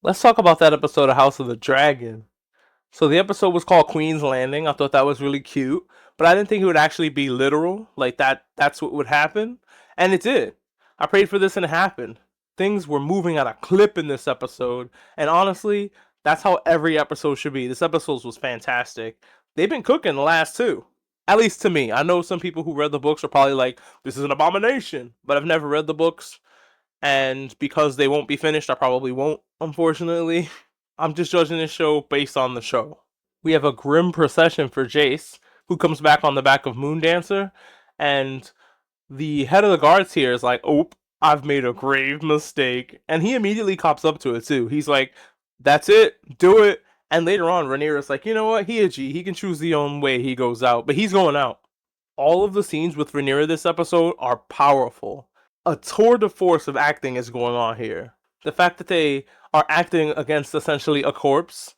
Let's talk about that episode of House of the Dragon. So the episode was called Queen's Landing. I thought that was really cute, but I didn't think it would actually be literal, like that's what would happen. And it did. I prayed for this and it happened. Things were moving at a clip in this episode, and honestly, that's how every episode should be. This episode was fantastic. They've been cooking the last two. At least to me. I know some people who read the books are probably like, this is an abomination. But I've never read the books, and because they won't be finished, I probably won't, unfortunately. I'm just judging this show based on the show. We have a grim procession for Jace, who comes back on the back of Moondancer, and the head of the guards here is like, "Oh, I've made a grave mistake," and he immediately cops up to it too. He's like, "That's it, do it." And later on, Rhaenyra's like, "You know what? He a G. He can choose the own way he goes out, but he's going out." All of the scenes with Rhaenyra this episode are powerful. A tour de force of acting is going on here. The fact that they are acting against essentially a corpse,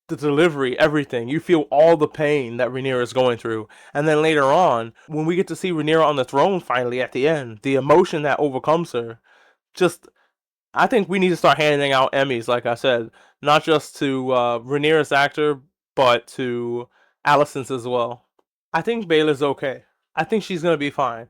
the delivery, everything. You feel all the pain that Rhaenyra is going through. And then later on, when we get to see Rhaenyra on the throne finally at the end, the emotion that overcomes her, just, I think we need to start handing out Emmys, like I said, not just to Rhaenyra's actor, but to Alicent's as well. I think Baela's okay. I think she's gonna be fine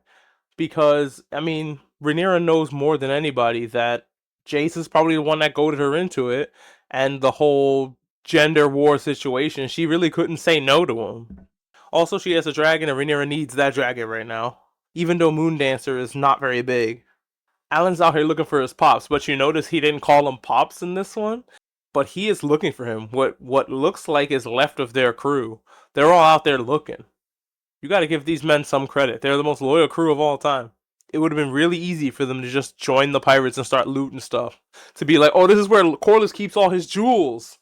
because I mean, Rhaenyra knows more than anybody that Jace is probably the one that goaded her into it, and the whole gender war situation. She really couldn't say no to him. Also, she has a dragon, and Rhaenyra needs that dragon right now. Even though Moondancer is not very big, Alan's out here looking for his pops, but you notice he didn't call him pops in this one. But he is looking for him. What looks like is left of their crew. They're all out there looking. You got to give these men some credit. They're the most loyal crew of all time. It would have been really easy for them to just join the pirates and start looting stuff. To be like, oh, this is where Corlys keeps all his jewels.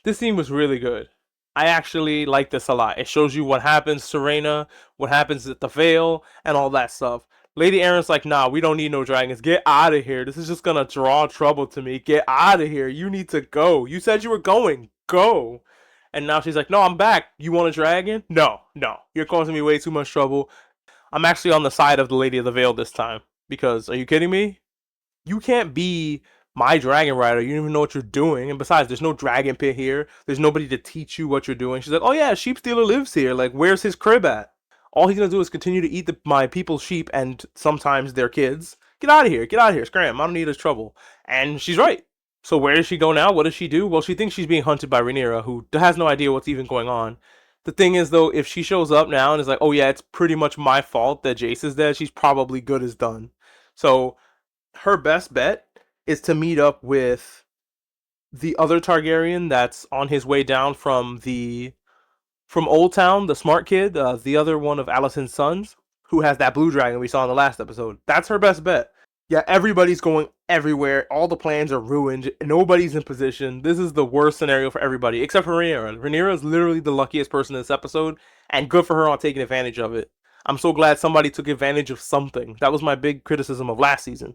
This scene was really good. I actually like this a lot. It shows you what happens to Rhaena, what happens at the Vale, and all that stuff. Lady Erin's like, nah, we don't need no dragons. Get out of here. This is just gonna draw trouble to me. Get out of here. You need to go. You said you were going. Go. And now she's like, no, I'm back. You want a dragon? No, no. You're causing me way too much trouble. I'm actually on the side of the Lady of the Vale this time. Because, are you kidding me? You can't be my dragon rider. You don't even know what you're doing. And besides, there's no dragon pit here. There's nobody to teach you what you're doing. She's like, oh yeah, Sheep Stealer lives here. Like, where's his crib at? All he's gonna do is continue to eat my people's sheep and sometimes their kids. Get out of here. Get out of here. Scram. I don't need his trouble. And she's right. So where does she go now? What does she do? Well, she thinks she's being hunted by Rhaenyra, who has no idea what's even going on. The thing is, though, if she shows up now and is like, oh yeah, it's pretty much my fault that Jace is dead, she's probably good as done. So her best bet is to meet up with the other Targaryen that's on his way down from Old Town, the smart kid, the other one of Alicent's sons, who has that blue dragon we saw in the last episode. That's her best bet. Yeah, everybody's going everywhere. All the plans are ruined. Nobody's in position. This is the worst scenario for everybody, except for Rhaenyra. Rhaenyra is literally the luckiest person in this episode, and good for her on taking advantage of it. I'm so glad somebody took advantage of something. That was my big criticism of last season.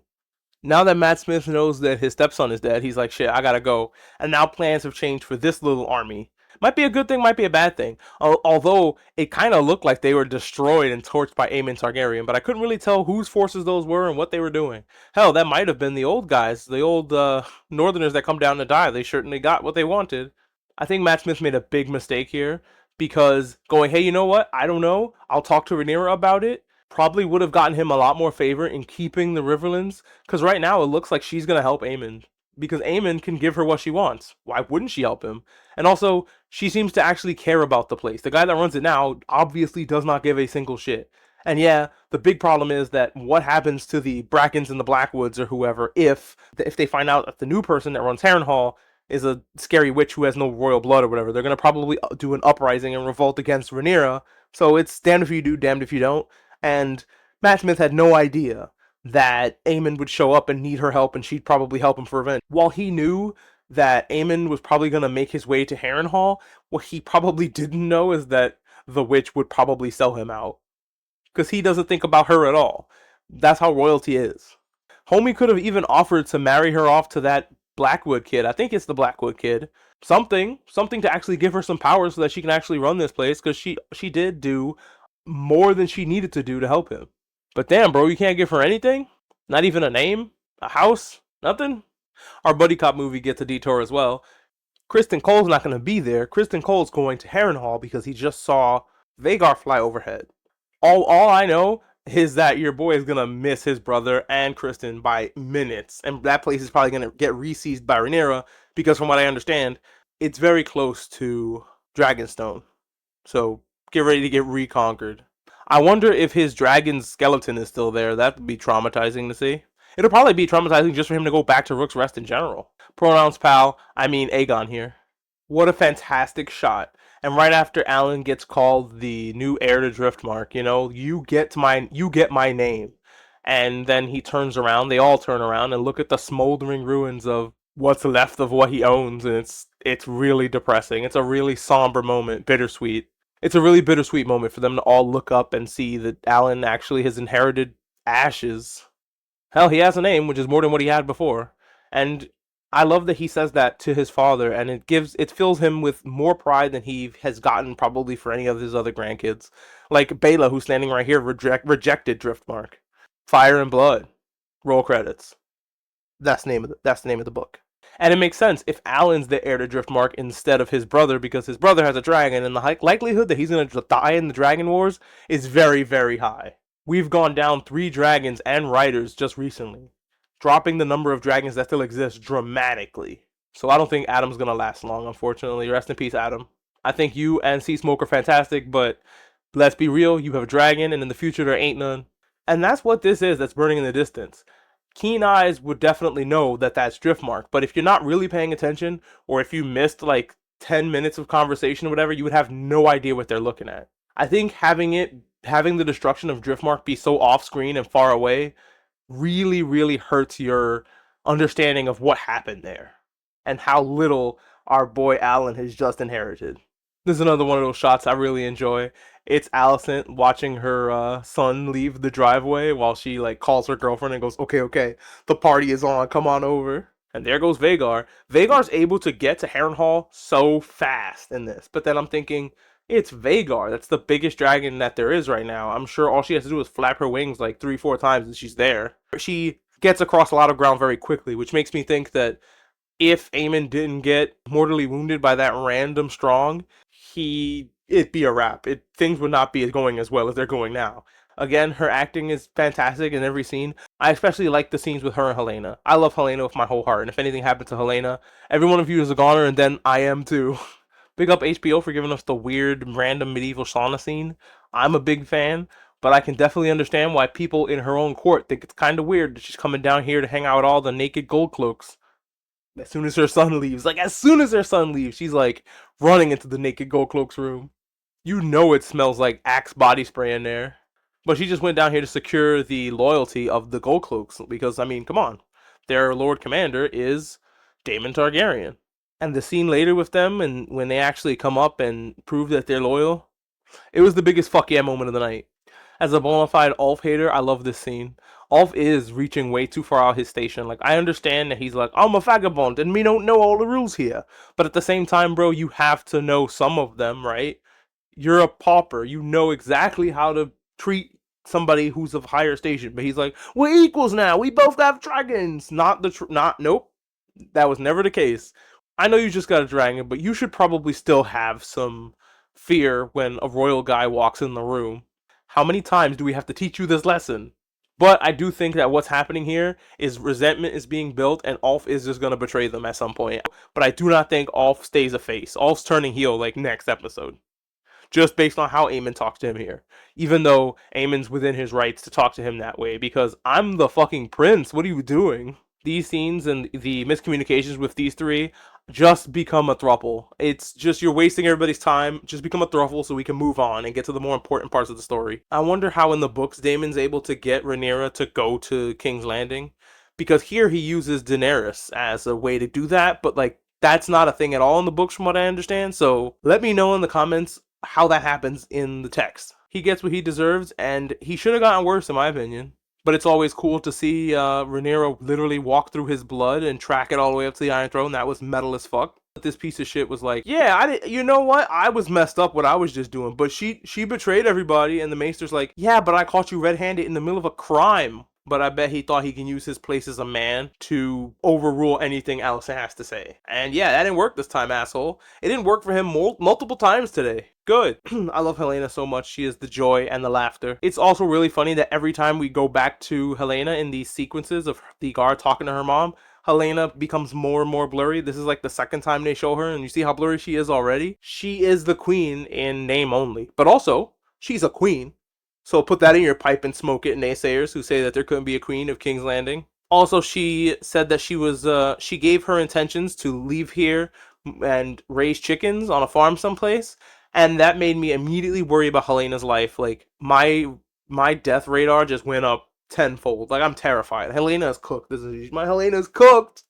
Now that Matt Smith knows that his stepson is dead, he's like, shit, I gotta go. And now plans have changed for this little army. Might be a good thing, might be a bad thing. Although it kind of looked like they were destroyed and torched by Aemon Targaryen, but I couldn't really tell whose forces those were and what they were doing. Hell, that might have been the old guys, the old Northerners that come down to die. They certainly got what they wanted. I think Matt Smith made a big mistake here because going, hey, you know what? I don't know. I'll talk to Rhaenyra about it. Probably would have gotten him a lot more favor in keeping the Riverlands. Because right now it looks like she's going to help Aemon. Because Aemon can give her what she wants. Why wouldn't she help him? And also, she seems to actually care about the place. The guy that runs it now obviously does not give a single shit. And yeah, the big problem is that what happens to the Brackens and the Blackwoods or whoever if they find out that the new person that runs Harrenhal is a scary witch who has no royal blood or whatever. They're going to probably do an uprising and revolt against Rhaenyra. So it's damned if you do, damned if you don't. And Matt Smith had no idea that Aemon would show up and need her help, and she'd probably help him for revenge. While he knew that Aemon was probably going to make his way to Harrenhal, what he probably didn't know is that the witch would probably sell him out. Because he doesn't think about her at all. That's how royalty is. Homie could have even offered to marry her off to that Blackwood kid. I think it's the Blackwood kid. Something to actually give her some power so that she can actually run this place, because she did do more than she needed to do to help him. But damn, bro, you can't give her anything? Not even a name? A house? Nothing? Our buddy cop movie gets a detour as well. Kristen Cole's not going to be there. Kristen Cole's going to Harrenhal because he just saw Vagar fly overhead. All I know is that your boy is gonna miss his brother and Kristen by minutes, and that place is probably gonna get re-seized by Rhaenyra because, from what I understand, it's very close to Dragonstone. So get ready to get reconquered. I wonder if his dragon's skeleton is still there. That would be traumatizing to see. It'll probably be traumatizing just for him to go back to Rook's Rest in general. Pronouns pal, I mean Aegon here. What a fantastic shot. And right after Alan gets called the new heir to Driftmark, you get my name. And then he turns around, they all turn around and look at the smoldering ruins of what's left of what he owns, and it's really depressing. It's a really somber moment, bittersweet. It's a really bittersweet moment for them to all look up and see that Alan actually has inherited ashes. Hell, he has a name, which is more than what he had before. And I love that he says that to his father, and it fills him with more pride than he has gotten probably for any of his other grandkids. Like Bela, who's standing right here, rejected Driftmark. Fire and Blood. Roll credits. That's the name of the book. And it makes sense if Alan's the heir to Driftmark instead of his brother, because his brother has a dragon, and the likelihood that he's going to die in the Dragon Wars is very, very high. We've gone down 3 dragons and riders just recently, dropping the number of dragons that still exist dramatically. So I don't think Adam's going to last long, unfortunately. Rest in peace, Adam. I think you and Sea Smoke are fantastic, but let's be real, you have a dragon, and in the future there ain't none. And that's what this is that's burning in the distance. Keen eyes would definitely know that that's Driftmark, but if you're not really paying attention, or if you missed like 10 minutes of conversation or whatever, you would have no idea what they're looking at. I think having the destruction of Driftmark be so off screen and far away really, really hurts your understanding of what happened there and how little our boy Alan has just inherited. This is another one of those shots I really enjoy. It's Alicent watching her son leave the driveway while she like calls her girlfriend and goes, okay, the party is on, come on over. And there goes Vagar. Vagar's able to get to Harrenhal so fast in this, but then I'm thinking, it's Vagar. That's the biggest dragon that there is right now. I'm sure all she has to do is flap her wings like 3-4 times and she's there. She gets across a lot of ground very quickly, which makes me think that if Aemon didn't get mortally wounded by that random strong, it'd be a wrap. Things would not be going as well as they're going now. Again, her acting is fantastic in every scene. I especially like the scenes with her and Helena. I love Helena with my whole heart, and if anything happened to Helena, every one of you is a goner, and then I am too. Big up HBO for giving us the weird, random medieval sauna scene. I'm a big fan, but I can definitely understand why people in her own court think it's kind of weird that she's coming down here to hang out with all the naked gold cloaks. As soon as her son leaves, she's like running into the naked gold cloak's room. You know it smells like Axe body spray in there. But she just went down here to secure the loyalty of the gold cloaks because, I mean, come on. Their Lord Commander is Daemon Targaryen. And the scene later with them, and when they actually come up and prove that they're loyal, it was the biggest fuck yeah moment of the night. As a bona fide Ulf hater, I love this scene. Ulf is reaching way too far out his station. Like, I understand that he's like, I'm a vagabond and me don't know all the rules here. But at the same time, bro, you have to know some of them, right? You're a pauper. You know exactly how to treat somebody who's of higher station. But he's like, we're equals now. We both have dragons. Nope. That was never the case. I know you just got a dragon, but you should probably still have some fear when a royal guy walks in the room. How many times do we have to teach you this lesson? But I do think that what's happening here is resentment is being built and Ulf is just going to betray them at some point. But I do not think Ulf stays a face. Ulf's turning heel like next episode. Just based on how Aemon talks to him here. Even though Aemon's within his rights to talk to him that way. Because I'm the fucking prince. What are you doing? These scenes and the miscommunications with these 3 just become a throuple. It's just you're wasting everybody's time. Just become a throuple so we can move on and get to the more important parts of the story. I wonder how in the books Daemon's able to get Rhaenyra to go to King's Landing. Because here he uses Daenerys as a way to do that. But like, that's not a thing at all in the books from what I understand. So let me know in the comments how that happens in the text. He gets what he deserves, and he should have gotten worse in my opinion. But it's always cool to see Rhaenyra literally walk through his blood and track it all the way up to the Iron Throne. That was metal as fuck. But this piece of shit was like, yeah, you know what? I was messed up what I was just doing. But she betrayed everybody, and the Maester's like, yeah, but I caught you red-handed in the middle of a crime. but I bet he thought he can use his place as a man to overrule anything Allison has to say. And yeah, that didn't work this time, asshole. It didn't work for him multiple times today. Good. I love Helena so much. She is the joy and the laughter. It's also really funny that every time we go back to Helena in these sequences of the guard talking to her mom, Helena becomes more and more blurry. This is like the second time they show her, and you see how blurry she is already. She is the queen in name only, but also she's a queen. So put that in your pipe and smoke it, naysayers who say that there couldn't be a queen of King's Landing. Also, she said that she gave her intentions to leave here and raise chickens on a farm someplace, and that made me immediately worry about Helena's life. Like my death radar just went up tenfold. Like, I'm terrified. Helena is cooked. My Helena's cooked.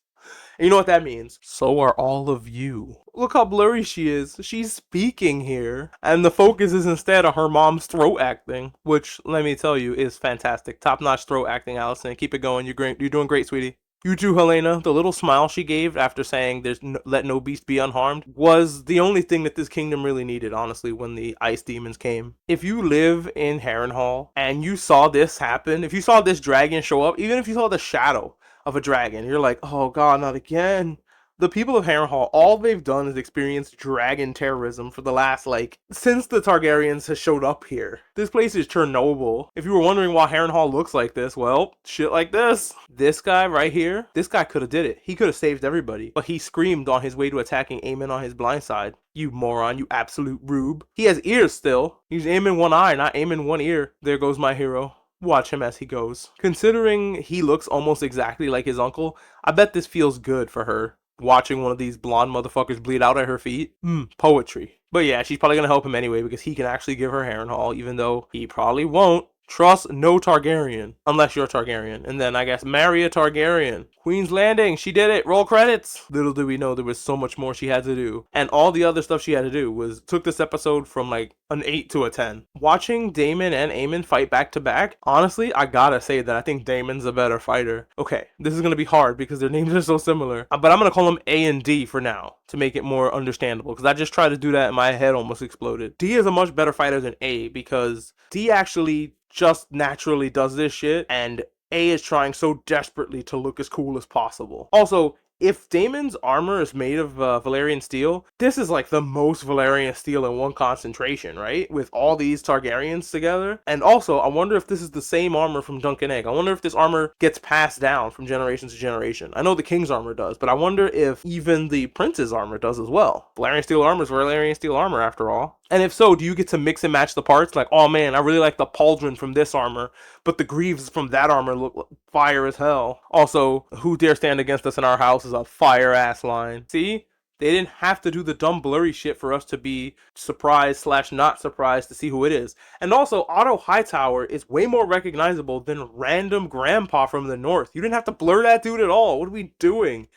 And you know what that means? So are all of you. Look how blurry she is. She's speaking here. And the focus is instead on her mom's throat acting, which, let me tell you, is fantastic. Top-notch throat acting, Allison. Keep it going. You're great. You're doing great, sweetie. You too, Helena. The little smile she gave after saying let no beast be unharmed was the only thing that this kingdom really needed, honestly, when the ice demons came. If you live in Harrenhal and you saw this happen, if you saw this dragon show up, even if you saw the shadow of a dragon, you're like, oh god, not again. The people of Harrenhal, all they've done is experience dragon terrorism for the last, since the Targaryens has showed up here. This place is Chernobyl. If you were wondering why Harrenhal looks like this, well, shit like this. This guy right here, this guy could have did it. He could have saved everybody, but he screamed on his way to attacking Aemon on his blind side. You moron, you absolute rube. He has ears still. He's aiming one eye, not aiming one ear. There goes my hero. Watch him as he goes. Considering he looks almost exactly like his uncle, I bet this feels good for her. Watching one of these blonde motherfuckers bleed out at her feet. Poetry. But yeah, she's probably gonna help him anyway because he can actually give her Harrenhal, even though he probably won't. Trust no Targaryen, unless you're a Targaryen, and then I guess marry a Targaryen. Queen's Landing, she did it, roll credits! Little did we know there was so much more she had to do. And all the other stuff she had to do took this episode from like an 8 to a 10. Watching Daemon and Aemon fight back to back, honestly, I gotta say that I think Daemon's a better fighter. Okay, this is gonna be hard because their names are so similar, but I'm gonna call them A and D for now, to make it more understandable, because I just tried to do that and my head almost exploded. D is a much better fighter than A, because D actually just naturally does this shit, and A is trying so desperately to look as cool as possible. Also, if Daemon's armor is made of Valyrian steel, this is like the most Valyrian steel in one concentration, right? With all these Targaryens together. And also, I wonder if this is the same armor from Dunk and Egg. I wonder if this armor gets passed down from generation to generation. I know the King's armor does, but I wonder if even the Prince's armor does as well. Valyrian steel armor is Valyrian steel armor after all. And if so, do you get to mix and match the parts? Like, oh man, I really like the pauldron from this armor, but the greaves from that armor look fire as hell. Also, who dare stand against us in our house is a fire-ass line. See? They didn't have to do the dumb blurry shit for us to be surprised / not surprised to see who it is. And also, Otto Hightower is way more recognizable than random grandpa from the north. You didn't have to blur that dude at all. What are we doing?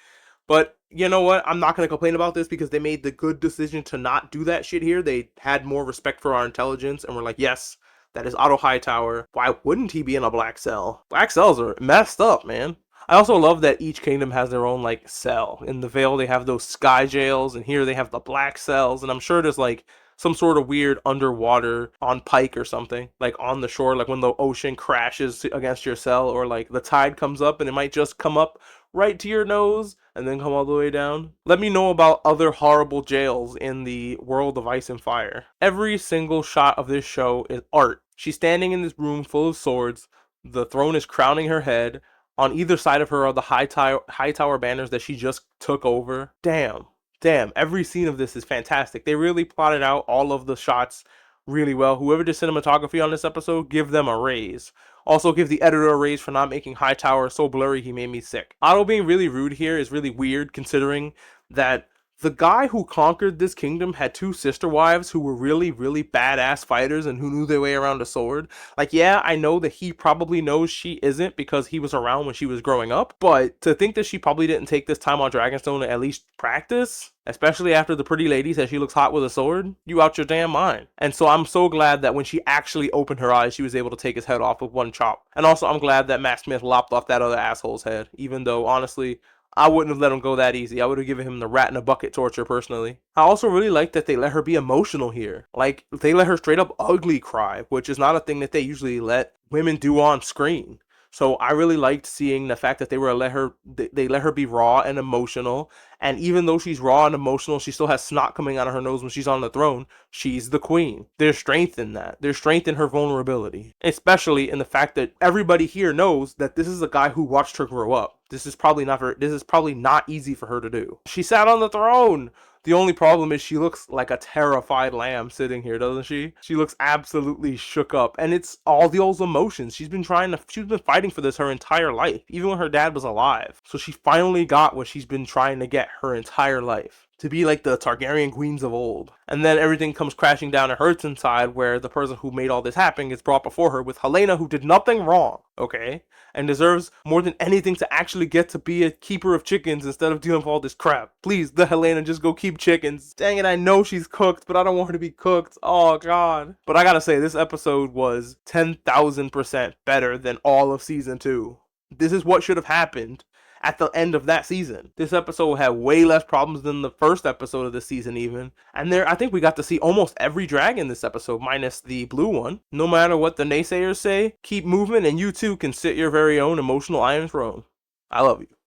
But you know what? I'm not going to complain about this because they made the good decision to not do that shit here. They had more respect for our intelligence and were like, yes, that is Otto Hightower. Why wouldn't he be in a black cell? Black cells are messed up, man. I also love that each kingdom has their own, cell. In the Vale, they have those sky jails, and here they have the black cells, and I'm sure there's, some sort of weird underwater on Pike or something, on the shore, when the ocean crashes against your cell, or, the tide comes up, and it might just come up right to your nose and then come all the way down. Let me know about other horrible jails in the world of Ice and Fire. Every single shot of this show is art. She's standing in this room full of swords. The throne is crowning her head. On either side of her are the high tower banners that she just took over. Damn, every scene of this is fantastic. They really plotted out all of the shots really well. Whoever did cinematography on this episode, give them a raise. Also, give the editor a raise for not making Hightower so blurry he made me sick. Otto being really rude here is really weird, considering that the guy who conquered this kingdom had 2 sister wives who were really, really badass fighters and who knew their way around a sword. Yeah, I know that he probably knows she isn't because he was around when she was growing up, but to think that she probably didn't take this time on Dragonstone to at least practice, especially after the pretty lady said she looks hot with a sword, you out your damn mind. And so I'm so glad that when she actually opened her eyes, she was able to take his head off with one chop. And also I'm glad that Matt Smith lopped off that other asshole's head, even though honestly, I wouldn't have let him go that easy. I would have given him the rat in a bucket torture personally. I also really like that they let her be emotional here. They let her straight up ugly cry, which is not a thing that they usually let women do on screen. So I really liked seeing the fact that they let her be raw and emotional. And even though she's raw and emotional, she still has snot coming out of her nose when she's on the throne. She's the queen. There's strength in that. There's strength in her vulnerability, especially in the fact that everybody here knows that this is a guy who watched her grow up. This is probably not easy for her to do. She sat on the throne. The only problem is she looks like a terrified lamb sitting here, doesn't she? She looks absolutely shook up, and it's all those emotions. She's been fighting for this her entire life, even when her dad was alive. So she finally got what she's been trying to get her entire life. To be like the Targaryen queens of old. And then everything comes crashing down and hurts inside, where the person who made all this happen is brought before her with Helena, who did nothing wrong, okay? And deserves more than anything to actually get to be a keeper of chickens instead of dealing with all this crap. Please, the Helena, just go keep chickens. Dang it, I know she's cooked, but I don't want her to be cooked. Oh, God. But I gotta say, this episode was 10,000% better than all of season 2. This is what should have happened at the end of that season. This episode had way less problems than the first episode of the season even. And I think we got to see almost every dragon this episode, minus the blue one. No matter what the naysayers say, keep moving and you too can sit your very own emotional Iron Throne. I love you.